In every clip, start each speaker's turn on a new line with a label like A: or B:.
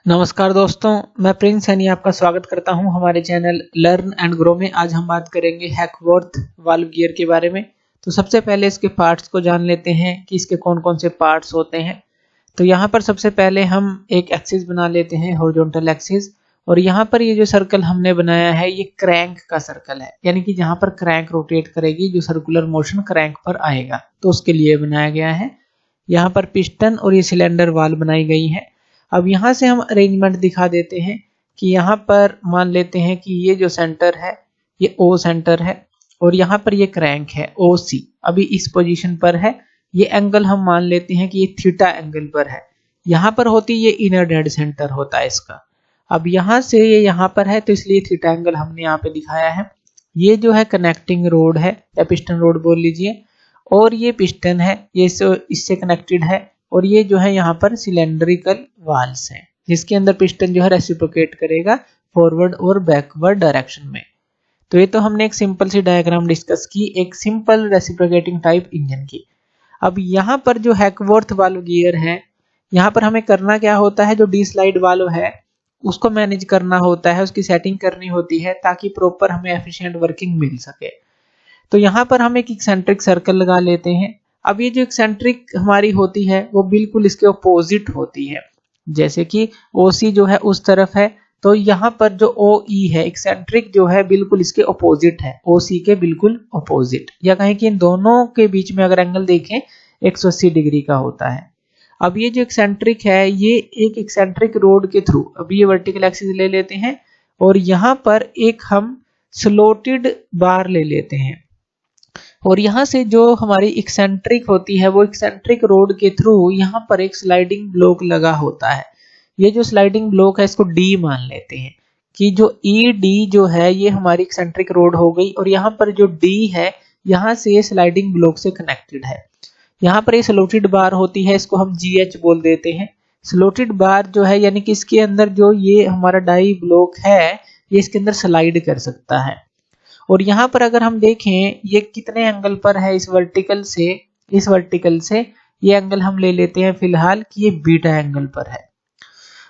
A: नमस्कार दोस्तों, मैं प्रिंस सैनी आपका स्वागत करता हूं हमारे चैनल लर्न एंड ग्रो में। आज हम बात करेंगे हैकवर्थ वाल्व गियर के बारे में। तो सबसे पहले इसके पार्ट्स को जान लेते हैं कि इसके कौन कौन से पार्ट्स होते हैं। तो यहाँ पर सबसे पहले हम एक एक्सिस बना लेते हैं, हॉरिजॉन्टल एक्सिस। और यहाँ पर ये जो सर्कल हमने बनाया है ये क्रैंक का सर्कल है, यानी कि जहाँ पर क्रैंक रोटेट करेगी जो सर्कुलर मोशन क्रैंक पर आएगा, तो उसके लिए बनाया गया है। यहाँ पर पिस्टन और ये सिलेंडर वाल्व बनाई गई है। अब यहाँ से हम अरेंजमेंट दिखा देते हैं कि यहाँ पर मान लेते हैं कि ये जो सेंटर है ये O सेंटर है और यहाँ पर ये क्रैंक है OC, अभी इस पोजीशन पर है। ये एंगल हम मान लेते हैं कि ये थीटा एंगल पर है। यहाँ पर होती ये इनर डेड सेंटर होता है इसका। अब यहाँ से ये यहाँ पर है तो इसलिए थीटा एंगल हमने यहाँ पे दिखाया है। ये जो है कनेक्टिंग रोड है या पिस्टन रोड बोल लीजिए, और ये पिस्टन है, ये इससे कनेक्टेड है। और ये जो है यहाँ पर सिलेंड्रिकल वाल्व्स हैं जिसके अंदर पिस्टन जो है रेसिप्रोकेट करेगा फॉरवर्ड और बैकवर्ड डायरेक्शन में। तो ये तो हमने एक सिंपल सी डायग्राम डिस्कस की, एक सिंपल रेसिप्रोकेटिंग टाइप इंजन की। अब यहाँ पर जो हैकवर्थ वाल्व गियर है, यहाँ पर हमें करना क्या होता है, जो डी स्लाइड वाल्व है उसको मैनेज करना होता है, उसकी सेटिंग करनी होती है ताकि प्रॉपर हमें एफिशिएंट वर्किंग मिल सके। तो यहाँ पर हम एक एक्सेंट्रिक सर्कल लगा लेते हैं। अब ये जो एक्सेंट्रिक हमारी होती है वो बिल्कुल इसके अपोजिट होती है। जैसे कि OC जो है उस तरफ है, तो यहाँ पर जो OE है एक्सेंट्रिक जो है बिल्कुल इसके अपोजिट है, OC के बिल्कुल अपोजिट, या कहें कि इन दोनों के बीच में अगर एंगल देखें 180 डिग्री का होता है। अब ये जो एक्सेंट्रिक है ये एक एक्सेंट्रिक रोड के थ्रू, अभी ये वर्टिकल एक्सिस ले लेते हैं और यहाँ पर एक हम स्लोटेड बार ले लेते हैं। और यहाँ से जो हमारी एक्सेंट्रिक होती है वो एक्सेंट्रिक रोड के थ्रू यहाँ पर एक स्लाइडिंग ब्लॉक लगा होता है। ये जो स्लाइडिंग ब्लॉक है इसको D मान लेते हैं कि जो ED जो है ये हमारी एक्सेंट्रिक रोड हो गई, और यहाँ पर जो D है यहाँ से ये स्लाइडिंग ब्लॉक से कनेक्टेड है। यहाँ पर ये स्लोटेड बार होती है, इसको हम GH बोल देते हैं। स्लोटेड बार जो है यानी कि इसके अंदर जो ये हमारा डाई ब्लॉक है ये इसके अंदर स्लाइड कर सकता है। और यहाँ पर अगर हम देखें ये कितने एंगल पर है, इस वर्टिकल से ये एंगल हम ले लेते हैं फिलहाल कि ये बीटा एंगल पर है।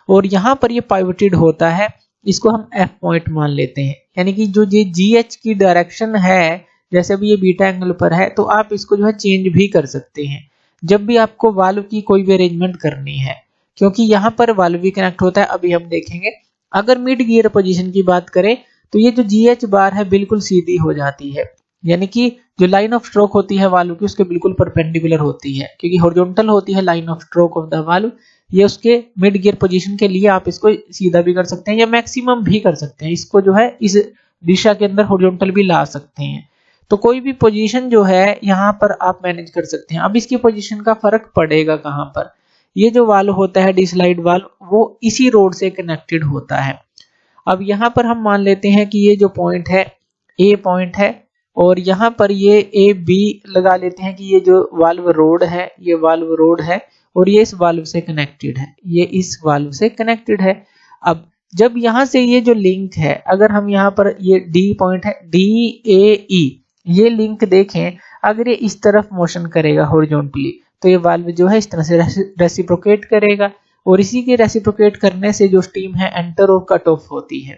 A: और यहाँ पर ये पाइवटेड होता है, इसको हम F पॉइंट मान लेते हैं, यानी कि जो ये GH की डायरेक्शन है, जैसे भी ये बीटा एंगल पर है तो आप इसको जो है चेंज भी कर सकते हैं जब भी आपको वाल्व की कोई भी अरेंजमेंट करनी है, क्योंकि यहाँ पर वाल्व भी कनेक्ट होता है, अभी हम देखेंगे। अगर मिड गियर पोजीशन की बात करें तो ये जो GH बार है बिल्कुल सीधी हो जाती है, यानी कि जो लाइन ऑफ स्ट्रोक होती है वाल्व की उसके बिल्कुल परपेंडिकुलर होती है, क्योंकि हॉरिजॉन्टल होती है line of stroke of the valve. ये उसके मिड गियर पोजीशन के लिए आप इसको सीधा भी कर सकते हैं या मैक्सिमम भी कर सकते हैं, इसको जो है इस दिशा के अंदर हॉरिजॉन्टल भी ला सकते हैं। तो कोई भी पोजीशन जो है यहाँ पर आप मैनेज कर सकते हैं। अब इसकी पोजीशन का फर्क पड़ेगा कहाँ पर, ये जो वाल्व होता है डी स्लाइड वाल्व वो इसी रोड से कनेक्टेड होता है। अब यहाँ पर हम मान लेते हैं कि ये जो पॉइंट है A पॉइंट है, और यहाँ पर ये AB लगा लेते हैं कि ये जो वाल्व रोड है ये वाल्व रोड है और ये इस वाल्व से कनेक्टेड है, ये इस वाल्व से कनेक्टेड है। अब जब यहाँ से ये जो लिंक है, अगर हम यहाँ पर ये D पॉइंट है DAE, ये लिंक देखें, अगर ये इस तरफ मोशन करेगा हॉरिजॉन्टली तो ये वाल्व जो है इस तरह से रेसिप्रोकेट करेगा, और इसी के रेसिप्रोकेट करने से जो स्टीम है एंटर और कट ऑफ होती है।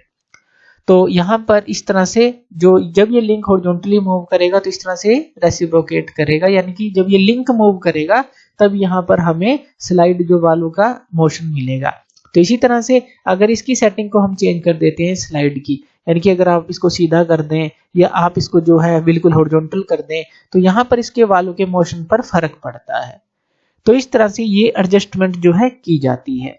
A: तो यहाँ पर इस तरह से जो जब ये लिंक हॉरिजॉन्टली मूव करेगा तो इस तरह से रेसिप्रोकेट करेगा, यानी कि जब ये लिंक मूव करेगा तब यहाँ पर हमें स्लाइड जो वाल्व का मोशन मिलेगा। तो इसी तरह से अगर इसकी सेटिंग को हम चेंज कर देते हैं स्लाइड की, यानी कि अगर आप इसको सीधा कर दें या आप इसको जो है बिल्कुल हॉरिजॉन्टल कर दें तो यहाँ पर इसके वाल्व के मोशन पर फर्क पड़ता है। तो इस तरह से ये एडजस्टमेंट जो है की जाती है।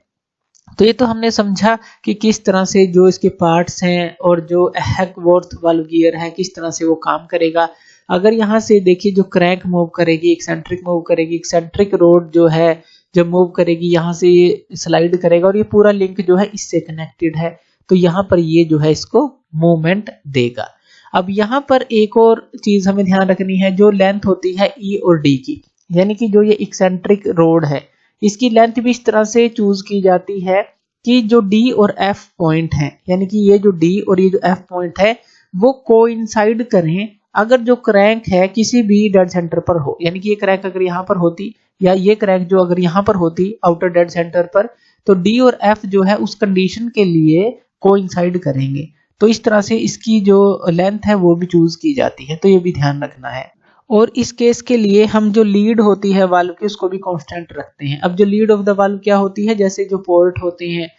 A: तो ये तो हमने समझा कि किस तरह से जो इसके पार्ट्स हैं और जो हैकवर्थ वाल्व गियर है किस तरह से वो काम करेगा। अगर यहाँ से देखिए जो क्रैंक मूव करेगी, एक्सेंट्रिक मूव करेगी, एक्सेंट्रिक रोड जो है जब मूव करेगी यहाँ से ये स्लाइड करेगा और ये पूरा लिंक जो है इससे कनेक्टेड है, तो यहाँ पर ये जो है इसको मूवमेंट देगा। अब यहाँ पर एक और चीज हमें ध्यान रखनी है, जो लेंथ होती है E और D की, यानी कि जो ये एक्सेंट्रिक रोड है इसकी लेंथ भी इस तरह से चूज की जाती है कि जो D और F पॉइंट है, यानी कि ये जो D और ये जो F पॉइंट है वो कोइंसाइड करें। अगर जो क्रैंक है किसी भी डेड सेंटर पर हो, यानी कि ये क्रैंक अगर यहाँ पर होती या ये क्रैंक जो अगर यहाँ पर होती आउटर डेड सेंटर पर, तो डी और एफ जो है उस कंडीशन के लिए कोइंसाइड करेंगे। तो इस तरह से इसकी जो लेंथ है वो भी चूज की जाती है, तो ये भी ध्यान रखना है। और इस केस के लिए हम जो लीड होती है वाल्व की उसको भी कांस्टेंट रखते हैं। अब जो लीड ऑफ द वाल्व क्या होती है, जैसे जो पोर्ट होते हैं,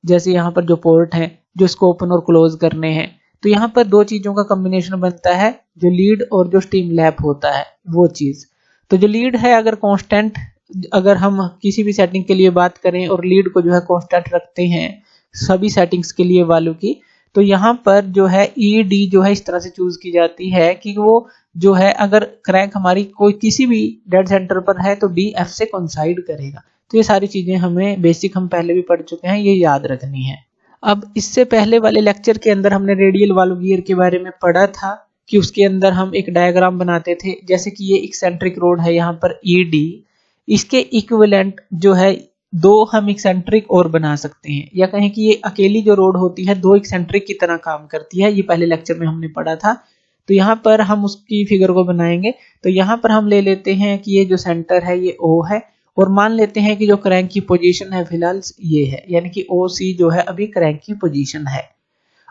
A: जैसे यहाँ पर जो पोर्ट है जो इसको ओपन और क्लोज करने हैं, तो यहाँ पर दो चीजों का कॉम्बिनेशन बनता है, जो लीड और जो स्टीम लैप होता है वो चीज। तो जो लीड है अगर कांस्टेंट, अगर हम किसी भी सेटिंग के लिए बात करें और लीड को जो है कांस्टेंट रखते हैं सभी सेटिंग्स के लिए वाल्व की, तो यहाँ पर जो है ई डी जो है इस तरह से चूज की जाती है कि वो जो है अगर क्रैंक हमारी कोई किसी भी डेड सेंटर पर है तो डी एफ से कोइंसाइड करेगा। तो ये सारी चीजें हमें बेसिक हम पहले भी पढ़ चुके हैं, ये याद रखनी है। अब इससे पहले वाले लेक्चर के अंदर हमने रेडियल वाल्व गियर के बारे में पढ़ा था कि उसके अंदर हम एक डायग्राम बनाते थे, जैसे कि ये एक्सेंट्रिक रोड है यहाँ पर ई डी, इसके इक्विवेलेंट जो है दो हम एक्सेंट्रिक और बना सकते हैं, या कहें कि ये अकेली जो रोड होती है दो एक्सेंट्रिक की तरह काम करती है, ये पहले लेक्चर में हमने पढ़ा था। तो यहाँ पर हम उसकी फिगर को बनाएंगे। तो यहाँ पर हम ले लेते हैं कि ये जो सेंटर है ये O है, और मान लेते हैं कि जो क्रैंक की पोजीशन है फिलहाल ये है, यानी कि OC जो है अभी क्रैंक की पोजीशन है।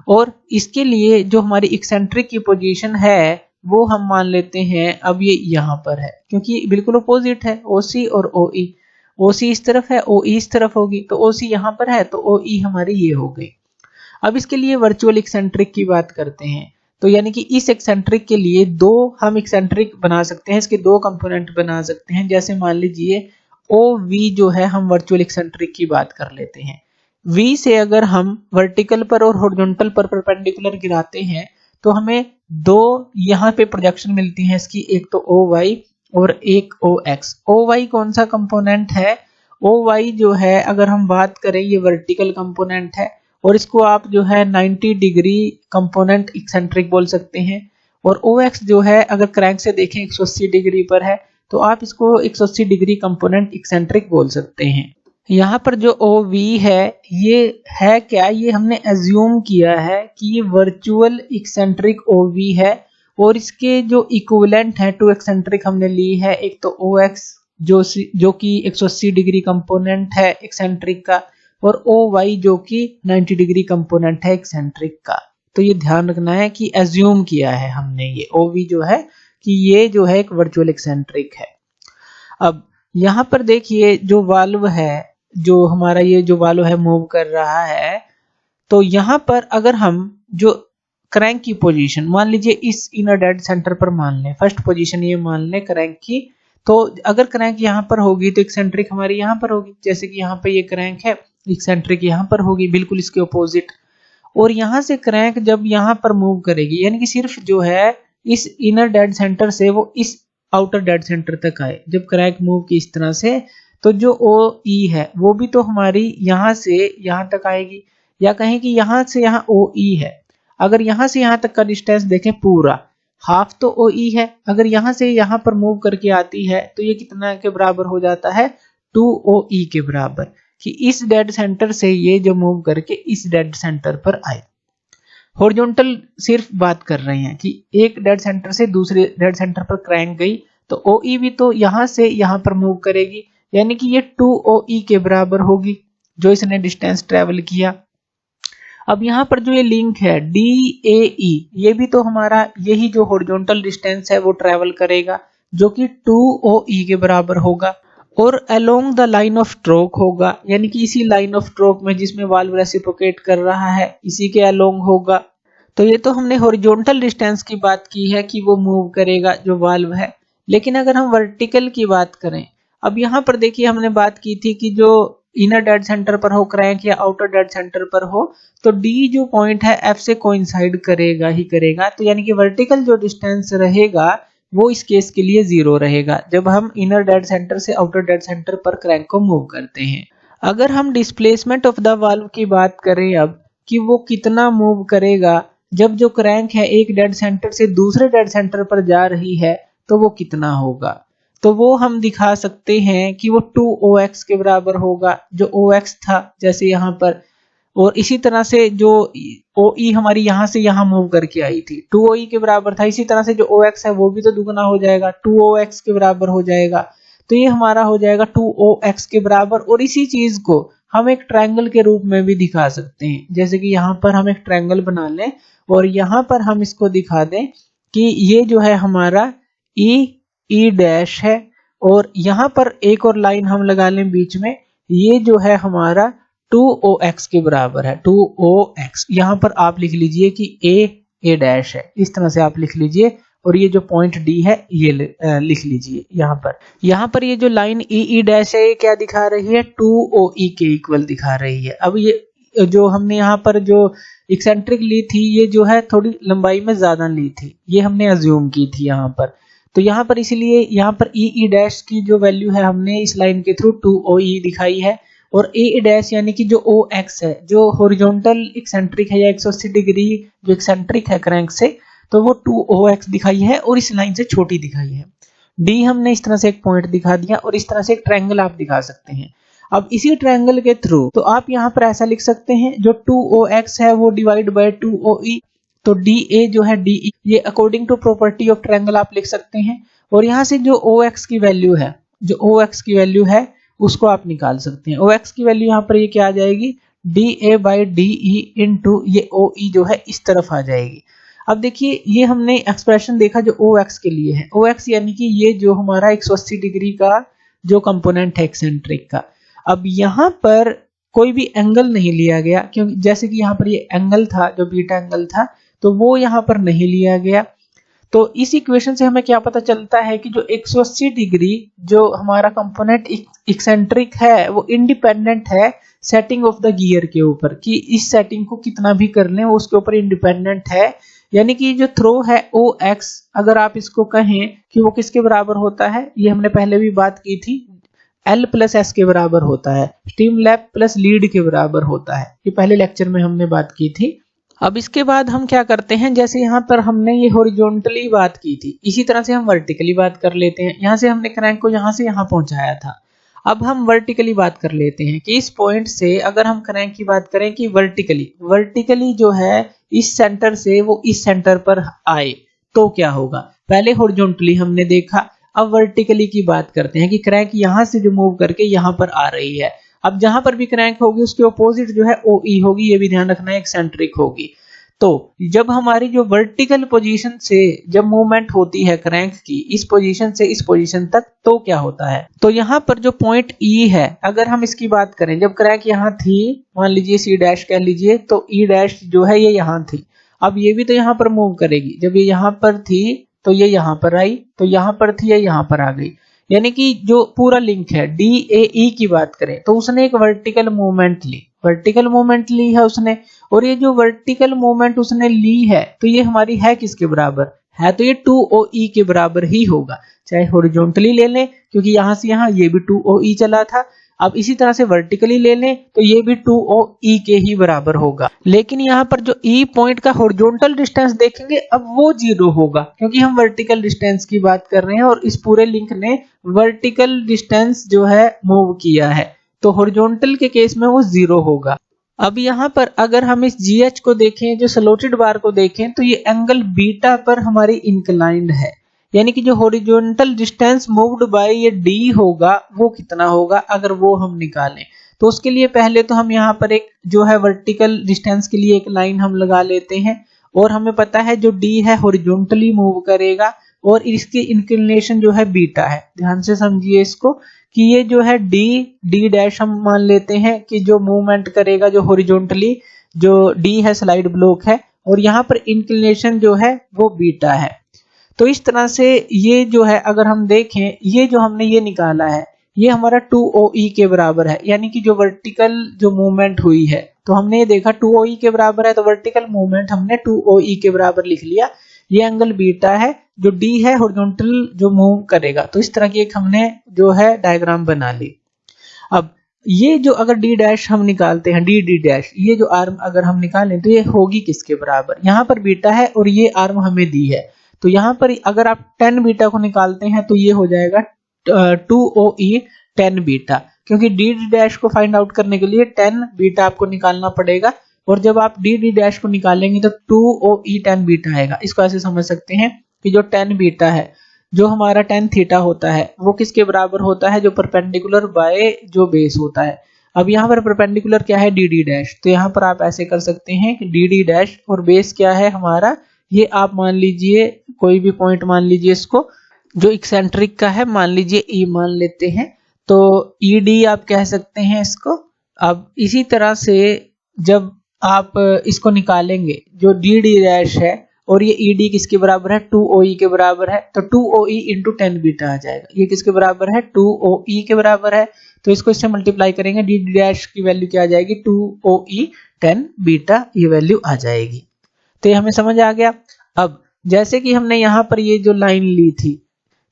A: और इसके लिए जो हमारी एक्सेंट्रिक की पोजीशन है वो हम मान लेते हैं अब ये यहाँ पर है, क्योंकि बिल्कुल अपोजिट है OC और OE। OC इस तरफ है, OE इस तरफ होगी, तो OC यहाँ पर है तो OE हमारी ये हो गई। अब इसके लिए वर्चुअल एक्सेंट्रिक की बात करते हैं, तो यानी कि इस एक्सेंट्रिक के लिए दो हम एक्सेंट्रिक बना सकते हैं, इसके दो कंपोनेंट बना सकते हैं। जैसे मान लीजिए OV जो है हम वर्चुअल एक्सेंट्रिक की बात कर लेते हैं। V से अगर हम वर्टिकल पर और हॉरिजॉन्टल पर परपेंडिकुलर गिराते हैं तो हमें दो यहाँ पे प्रोजेक्शन मिलती हैं इसकी, एक तो OY और एक OX। OY कौन सा कंपोनेंट है, OY जो है अगर हम बात करें ये वर्टिकल कंपोनेंट है, और इसको आप जो है 90 डिग्री कंपोनेंट एक्सेंट्रिक बोल सकते हैं। और OX जो है अगर क्रैंक से देखें 180 डिग्री पर है तो आप इसको 180 डिग्री कंपोनेंट एक्सेंट्रिक बोल सकते हैं। यहाँ पर जो OV है ये है क्या, ये हमने एज्यूम किया है कि ये वर्चुअल एक्सेंट्रिक OV है, और इसके जो इक्विवेलेंट है टू एक्सेंट्रिक हमने ली है, एक तो OX जो कि 180 डिग्री कंपोनेंट है एक्सेंट्रिक का, और OY जो कि 90 डिग्री कंपोनेंट है एक्सेंट्रिक का। तो ये ध्यान रखना है कि एज्यूम किया है हमने ये OV जो है कि ये जो है एक वर्चुअल एक्सेंट्रिक है। अब यहाँ पर देखिए जो वाल्व है, जो हमारा ये जो वाल्व है मूव कर रहा है, तो यहाँ पर अगर हम जो क्रैंक की पोजीशन मान लीजिए इस इनर डेड सेंटर पर मान लें, फर्स्ट पोजीशन ये मान लें क्रैंक की, तो अगर क्रैंक यहाँ पर होगी तो एक्सेंट्रिक हमारी यहाँ पर होगी, जैसे कि यहाँ पे ये क्रैंक है एक्सेंट्रिक यहाँ पर होगी बिल्कुल इसके ऑपोजिट। और यहाँ से क्रैंक जब यहाँ पर मूव करेगी, यानी कि सिर्फ जो है इस इनर डेड सेंटर से वो इस आउटर डेड सेंटर तक आए, जब क्रैंक मूव की इस तरह से, तो जो OE है वो भी तो हमारी यहाँ से यहाँ तक आएगी, या कहें कि यहाँ से यहाँ OE है। अगर यहाँ से यहाँ तक का डिस्टेंस देखें पूरा हाफ तो OE है, अगर यहाँ से यहाँ पर मूव करके आती है तो ये कितना के बराबर हो जाता है, 2OE के बराबर, कि इस डेड सेंटर से ये जो मूव करके इस डेड सेंटर पर आए। हॉरिजॉन्टल सिर्फ बात कर रहे हैं कि एक डेड सेंटर से दूसरे डेड सेंटर पर क्रैंक गई तो OE भी तो यहाँ से यहाँ पर मूव करेगी, यानी कि ये 2OE के बराबर होगी जो इसने डिस्टेंस ट्रेवल किया। अब यहाँ पर जो ये लिंक है DAE, ये भी तो हमारा यही जो हॉरिजॉन्टल डिस्टेंस है वो ट्रेवल करेगा, जो कि 2OE के बराबर होगा। और along the line of stroke होगा, यानी कि इसी लाइन ऑफ स्ट्रोक में जिसमें वाल्व रेसिप्रोकेट कर रहा है इसी के अलोंग होगा। तो ये तो हमने हॉरिजॉन्टल डिस्टेंस की बात की है कि वो मूव करेगा जो वाल्व है, लेकिन अगर हम वर्टिकल की बात करें, अब यहाँ पर देखिए हमने बात की थी कि जो इनर डेड सेंटर पर हो क्रैंक या आउटर डेड सेंटर पर हो तो D जो पॉइंट है F से कोइंसाइड करेगा ही करेगा, तो यानी कि वर्टिकल जो डिस्टेंस रहेगा वो इस केस के लिए 0 रहेगा जब हम इनर डेड सेंटर से आउटर डेड सेंटर पर क्रैंक को मूव करते हैं। अगर हम डिस्प्लेसमेंट ऑफ द वाल्व की बात करें अब कि वो कितना मूव करेगा जब जो क्रैंक है एक डेड सेंटर से दूसरे डेड सेंटर पर जा रही है तो वो कितना होगा, तो वो हम दिखा सकते हैं कि वो 2OX के बराबर होगा जो OX था जैसे यहाँ पर, और इसी तरह से जो OE हमारी यहाँ से यहाँ मूव करके आई थी 2OE के बराबर था, इसी तरह से जो OX है वो भी तो दुगना हो जाएगा 2OX के बराबर हो जाएगा, तो ये हमारा हो जाएगा 2OX के बराबर। और इसी चीज को हम एक ट्रायंगल के रूप में भी दिखा सकते हैं। जैसे कि यहाँ पर हम एक ट्रायंगल बना लें और यहाँ पर हम इसको दिखा दें कि ये जो है हमारा ई डैश है और यहाँ पर एक और लाइन हम लगा लें बीच में, ये जो है हमारा 2OX के बराबर है। 2OX यहाँ पर आप लिख लीजिए कि ए डैश है, इस तरह से आप लिख लीजिए। और ये जो पॉइंट डी है ये लिख लीजिए यहाँ पर ये जो लाइन ई डैश है ये क्या दिखा रही है, 2OE के इक्वल दिखा रही है। अब ये जो हमने यहाँ पर जो एक्सेंट्रिक ली थी ये जो है थोड़ी लंबाई में ज्यादा ली थी, ये हमने अज्यूम की थी यहाँ पर। तो यहाँ पर इसलिए यहाँ पर ई डैश की जो वैल्यू है हमने इस लाइन के थ्रू 2OE दिखाई है। और ए डैश यानी कि जो OX है, जो हॉरिजॉन्टल एक्सेंट्रिक है या 180 डिग्री जो एक्सेंट्रिक है क्रैंक से, तो वो 2OX दिखाई है और इस लाइन से छोटी दिखाई है। डी हमने इस तरह से एक पॉइंट दिखा दिया और इस तरह से एक ट्रायंगल आप दिखा सकते हैं। अब इसी ट्रायंगल के थ्रू तो आप यहाँ पर ऐसा लिख सकते हैं, जो 2OX है वो डिवाइड बाय 2OE, तो DA जो है DE ये according to property of triangle आप लिख सकते हैं। और यहाँ से जो OX की वैल्यू है, जो OX की वैल्यू है उसको आप निकाल सकते हैं। OX की वैल्यू यहाँ पर ये क्या आ जाएगी, DA बाई DE इंटू ये OE जो है इस तरफ आ जाएगी। अब देखिए ये हमने एक्सप्रेशन देखा जो OX के लिए है, OX यानी कि ये जो हमारा 180 डिग्री का जो कंपोनेंट है एक्सेंट्रिक का। अब यहाँ पर कोई भी एंगल नहीं लिया गया, क्योंकि जैसे कि यहाँ पर ये एंगल था जो बीटा एंगल था, तो वो यहाँ पर नहीं लिया गया। तो इस इक्वेशन से हमें क्या पता चलता है कि जो 180 डिग्री जो हमारा कंपोनेंट एक्सेंट्रिक है वो इंडिपेंडेंट है सेटिंग ऑफ द गियर के ऊपर, कि इस सेटिंग को कितना भी कर लें वो उसके ऊपर इंडिपेंडेंट है। यानी कि जो थ्रो है OX, अगर आप इसको कहें कि वो किसके बराबर होता है, ये हमने पहले भी बात की थी, L प्लस S के बराबर होता है, स्टीम लैप प्लस लीड के बराबर होता है, ये पहले लेक्चर में हमने बात की थी। अब इसके बाद हम क्या करते हैं, जैसे यहाँ पर हमने ये हॉरिजॉन्टली बात की थी, इसी तरह से हम वर्टिकली बात कर लेते हैं। यहाँ से हमने क्रैंक को यहाँ से यहाँ पहुंचाया था, अब हम वर्टिकली बात कर लेते हैं कि इस पॉइंट से अगर हम क्रैंक की बात करें कि वर्टिकली जो है इस सेंटर से वो इस सेंटर पर आए तो क्या होगा। पहले हॉरिजॉन्टली हमने देखा, अब वर्टिकली की बात करते हैं कि क्रैंक यहाँ से जो मूव करके यहाँ पर आ रही है। अब जहां पर भी क्रैंक होगी उसके ऑपोजिट जो है OE होगी, ये भी ध्यान रखना है, एक्सेंट्रिक होगी। तो जब हमारी जो वर्टिकल पोजीशन से जब मूवमेंट होती है क्रैंक की इस पोजीशन से इस पोजीशन तक, तो क्या होता है, तो यहाँ पर जो पॉइंट E है, अगर हम इसकी बात करें, जब क्रैंक यहाँ थी, मान लीजिए C डैश कह लीजिए, तो E डैश जो है ये यहाँ थी। अब ये भी तो यहाँ पर मूव करेगी, जब ये यहाँ पर थी तो ये यहाँ पर आई, तो यहाँ पर थी ये यहाँ पर आ गई। यानी कि जो पूरा लिंक है DAE की बात करें तो उसने एक वर्टिकल मूवमेंट ली है उसने। और ये जो वर्टिकल मूवमेंट उसने ली है तो ये हमारी है किसके बराबर है, तो ये 2OE के बराबर ही होगा, चाहे हॉरिजॉन्टली ले लें क्योंकि यहाँ से यहाँ ये भी 2OE चला था। अब इसी तरह से वर्टिकली ले लें तो ये भी 2OE के ही बराबर होगा। लेकिन यहाँ पर जो E पॉइंट का हॉरिजॉन्टल डिस्टेंस देखेंगे अब वो 0 होगा, क्योंकि हम वर्टिकल डिस्टेंस की बात कर रहे हैं और इस पूरे लिंक ने वर्टिकल डिस्टेंस जो है मूव किया है, तो हॉरिजॉन्टल के केस में वो 0 होगा। अब यहाँ पर अगर हम इस GH को देखें, जो स्लोटेड बार को देखें, तो ये एंगल बीटा पर हमारी इंक्लाइंड है, यानी कि जो हॉरिजॉन्टल डिस्टेंस मूव्ड बाय ये D होगा वो कितना होगा अगर वो हम निकालें। तो उसके लिए पहले तो हम यहाँ पर एक जो है वर्टिकल डिस्टेंस के लिए एक लाइन हम लगा लेते हैं और हमें पता है जो D है हॉरिजॉन्टली मूव करेगा और इसकी इंक्लिनेशन जो है बीटा है। ध्यान से समझिए इसको कि ये जो है D डैश हम मान लेते हैं कि जो मूवमेंट करेगा जो हॉरिजॉन्टली, जो D है स्लाइड ब्लॉक है और यहाँ पर इंक्लिनेशन जो है वो बीटा है। तो इस तरह से ये जो है अगर हम देखें, ये जो हमने ये निकाला है ये हमारा 2OE के बराबर है, यानी कि जो वर्टिकल जो मूवमेंट हुई है तो हमने ये देखा 2OE के बराबर है, तो वर्टिकल मूवमेंट हमने 2OE के बराबर लिख लिया। ये एंगल बीटा है, जो D है हॉरिजॉन्टल जो मूव करेगा। तो इस तरह की एक हमने जो है डायग्राम बना ली। अब ये जो अगर D डैश हम निकालते हैं, D डैश, ये जो आर्म अगर हम निकालें तो ये होगी किसके बराबर, यहाँ पर बीटा है और ये आर्म हमें दी है, तो यहाँ पर अगर आप 10 बीटा को निकालते हैं तो ये हो जाएगा 2OE 10 बीटा, क्योंकि D डैश को फाइंड आउट करने के लिए 10 बीटा आपको निकालना पड़ेगा और जब आप D डैश को निकालेंगे तो 2OE 10 बीटा आएगा। इसको ऐसे समझ सकते हैं कि जो 10 बीटा है, जो हमारा 10 थीटा होता है वो किसके बराबर होता है, जो परपेंडिकुलर बाय जो बेस होता है। अब यहाँ पर परपेंडिकुलर क्या है, डी डी डैश, तो यहाँ पर आप ऐसे कर सकते हैं कि डी डी डैश और बेस क्या है हमारा, ये आप मान लीजिए कोई भी पॉइंट मान लीजिए, इसको जो एक्सेंट्रिक का है मान लीजिए ई मान लेते हैं, तो ई डी आप कह सकते हैं इसको। अब इसी तरह से जब आप इसको निकालेंगे, जो डी डी डैश है और ये ई डी किसके बराबर है, 2OE के बराबर है, तो 2OE इंटू 10 बीटा आ जाएगा। ये किसके बराबर है, 2OE के बराबर है, तो इसको इससे मल्टीप्लाई करेंगे, डी डी डैश की वैल्यू क्या आ जाएगी, 2OE 10 बीटा, ये वैल्यू आ जाएगी। तो ये हमें समझ आ गया। अब जैसे कि हमने यहाँ पर ये जो लाइन ली थी,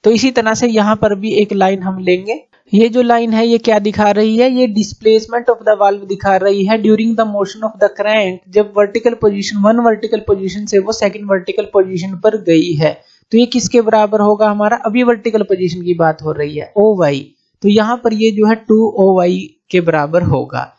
A: तो इसी तरह से यहाँ पर भी एक लाइन हम लेंगे। ये जो लाइन है ये क्या दिखा रही है, ये डिस्प्लेसमेंट ऑफ द वाल्व दिखा रही है during the motion of the crank, जब vertical position, one vertical position से वो सेकंड वर्टिकल पोजीशन पर गई है। तो ये किसके बराबर होगा हमारा, अभी वर्टिकल पोजीशन की बात हो रही है, OY, तो यहाँ पर ये जो है 2OY के बराबर होगा।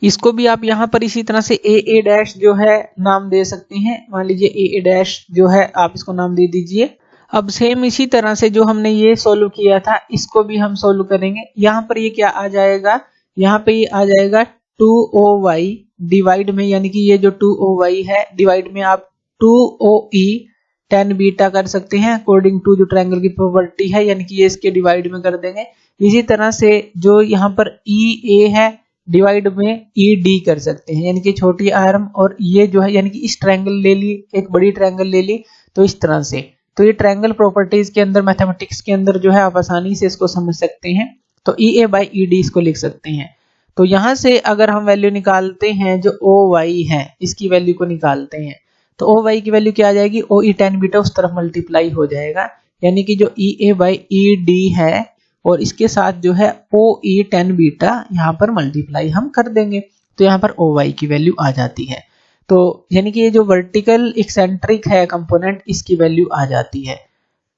A: इसको भी आप यहाँ पर इसी तरह से AA डैश जो है नाम दे सकते हैं, मान लीजिए AA डैश जो है आप इसको नाम दे दीजिए। अब सेम इसी तरह से जो हमने ये सोल्व किया था, इसको भी हम सोल्व करेंगे। यहाँ पर ये क्या आ जाएगा, यहाँ पे ये आ जाएगा 2OY डिवाइड में, यानी कि ये जो 2OY है डिवाइड में आप 2OE 10 बीटा कर सकते हैं अकॉर्डिंग टू जो ट्रायंगल की प्रॉपर्टी है, यानी कि ये इसके डिवाइड में कर देंगे। इसी तरह से जो यहाँ पर EA है डिवाइड में ED कर सकते हैं, यानी कि छोटी आर्म, और ये जो है यानी कि इस ट्रायंगल ले ली, एक बड़ी ट्रायंगल ले ली, तो इस तरह से। तो ये ट्रायंगल प्रॉपर्टीज के अंदर, मैथमेटिक्स के अंदर जो है आप आसानी से इसको समझ सकते हैं। तो EA बाई ED इसको लिख सकते हैं। तो यहाँ से अगर हम वैल्यू निकालते हैं, जो OY है इसकी वैल्यू को निकालते हैं, तो OY की वैल्यू क्या आ जाएगी, OE 10 बीटा उस तरफ मल्टीप्लाई हो जाएगा, यानी कि जो EA बाई ED है और इसके साथ जो है OE 10 बीटा यहाँ पर मल्टीप्लाई हम कर देंगे, तो यहाँ पर OY की वैल्यू आ जाती है। तो यानी कि ये जो वर्टिकल एक्सेंट्रिक है कंपोनेंट, इसकी वैल्यू आ जाती है।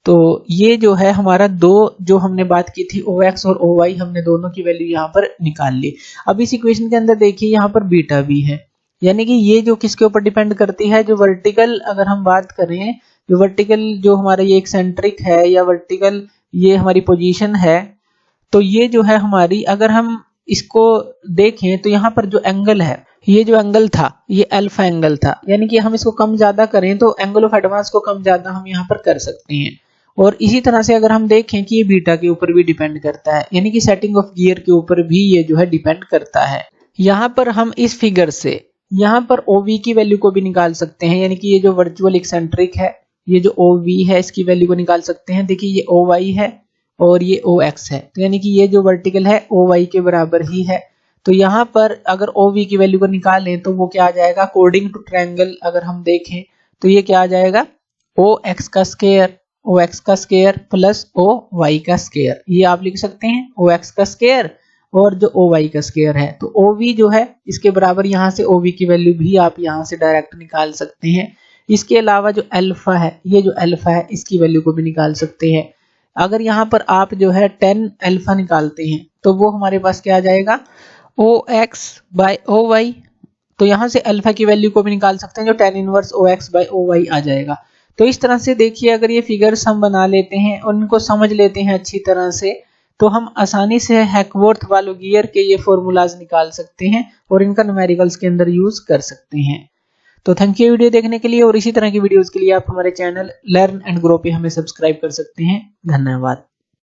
A: तो ये जो है हमारा दो जो हमने बात की थी OX और OY, हमने दोनों की वैल्यू यहाँ पर निकाल ली। अब इस इक्वेशन के अंदर देखिए यहाँ पर बीटा भी है, यानी कि ये जो किसके ऊपर डिपेंड करती है, जो वर्टिकल अगर हम बात करें, जो वर्टिकल जो हमारा ये एक्सेंट्रिक है या वर्टिकल ये हमारी पोजीशन है, तो ये जो है हमारी, अगर हम इसको देखें तो यहाँ पर जो एंगल है, ये जो एंगल था ये अल्फा एंगल था, यानी कि हम इसको कम ज्यादा करें तो एंगल ऑफ एडवांस को कम ज्यादा हम यहाँ पर कर सकते हैं। और इसी तरह से अगर हम देखें कि ये बीटा के ऊपर भी डिपेंड करता है, यानी कि सेटिंग ऑफ गियर के ऊपर भी ये जो है डिपेंड करता है। यहाँ पर हम इस फिगर से यहाँ पर OV की वैल्यू को भी निकाल सकते हैं, यानी कि ये जो वर्चुअल एक्सेंट्रिक है, ये जो OV है इसकी वैल्यू को निकाल सकते हैं। देखिए ये OY है और ये OX है, तो यानी कि ये जो वर्टिकल है OY के बराबर ही है। तो यहाँ पर अगर OV की वैल्यू को निकालें तो वो क्या आ जाएगा, अकॉर्डिंग टू ट्रायंगल अगर हम देखें तो ये क्या आ जाएगा, OX का स्क्वायर प्लस OY का स्क्वायर, ये आप लिख सकते हैं OX का स्क्वायर और जो OY का स्क्वायर है। तो OV जो है इसके बराबर, यहाँ से OV की वैल्यू भी आप यहाँ से डायरेक्ट निकाल सकते हैं। इसके अलावा जो अल्फा है, ये जो अल्फा है इसकी वैल्यू को भी निकाल सकते हैं। अगर यहाँ पर आप जो है 10 अल्फा निकालते हैं तो वो हमारे पास क्या आ जाएगा, OX बाय OY, तो यहाँ से अल्फा की वैल्यू को भी निकाल सकते हैं, जो 10 इनवर्स OX बाय OY आ जाएगा। तो इस तरह से देखिए, अगर ये फिगर्स हम बना लेते हैं, उनको समझ लेते हैं अच्छी तरह से, तो हम आसानी से हैकवर्थ वाल्व गियर के ये फॉर्मूलाज निकाल सकते हैं और इनका न्यूमेरिकल्स के अंदर यूज कर सकते हैं। तो थैंक यू वीडियो देखने के लिए, और इसी तरह की वीडियोस के लिए आप हमारे चैनल लर्न एंड ग्रो पे हमें सब्सक्राइब कर सकते हैं। धन्यवाद।